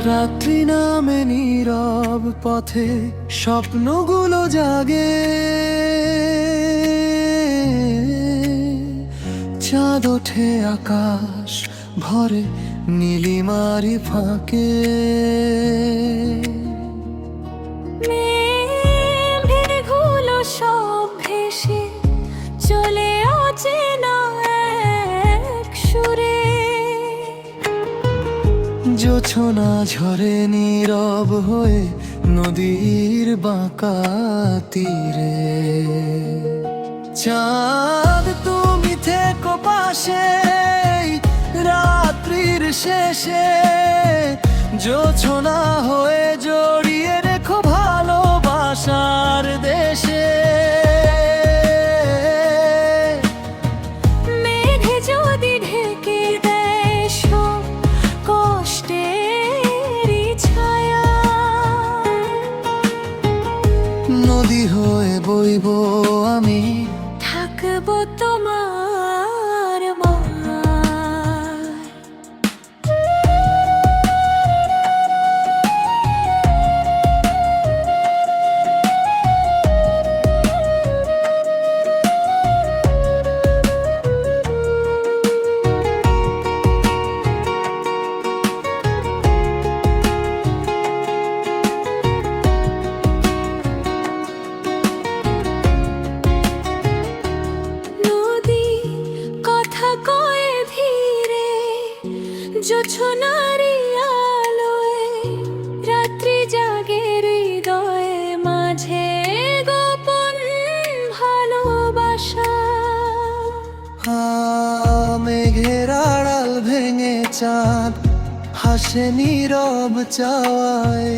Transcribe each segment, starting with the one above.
রাত্রি নামে নীরব পথে স্বপ্নগুলো জাগে, চাঁদ ওঠে আকাশ ভরে নীলিমারি ফাঁকে। মেঘগুলো সব ভেসে চলে অচেনা এক সুরে, জোছনা ঝরে নীরব হয়ে নদীর বাঁকা তীরে। চাঁদ তুমি থেকো পাশে রাত্রির শেষে, জোছনা হয়ে জড়িয়ে রেখো ভালোবাসার দেশে। মেঘে যদি ঢেকে দেয় সব কষ্টেরই ছায়া, নদী হয়ে বইব আমি, থাকবো তোমার মায়ায়। জোছনারি আলোয় রাত্রি জাগে হৃদয়ে মাঝে গোপন ভালোবাসা। মেঘের আড়াল ভেঙে চাঁদ হাসে নীরব চাওয়ায়,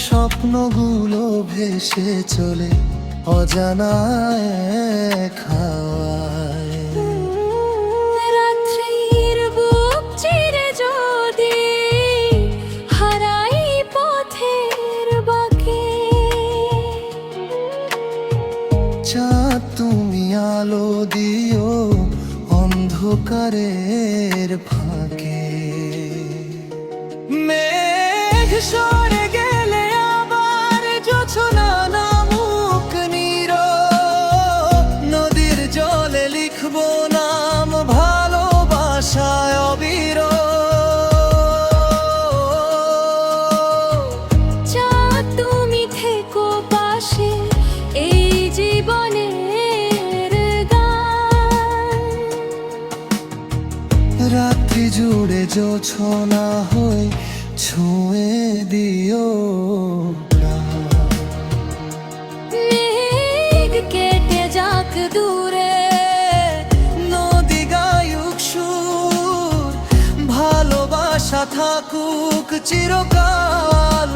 স্বপ্নগুলো ভেসে চলে অজানায় খাওয়ায়। রাত্রির বুক চিরে যদি হারাই পথের বাঁকে, চাঁদ তুমি আলো দিও অন্ধকারের ফাঁকে। মেঘ সরে গেলে আবার জোছনা নামুক নীরব, নদীর জলে লিখবো নাম ভালোবাসায় অবিরল। চাঁদ তুমি থেকো পাশে এই জীবনের গান, রাত্রি জুড়ে জোছনা হয়ে ছুঁয়ে দিও প্রাণ। মেঘ কেটে যাক দূরে, নদী গায়ুক সুর, ভালোবাসা থাকুক চিরকাল।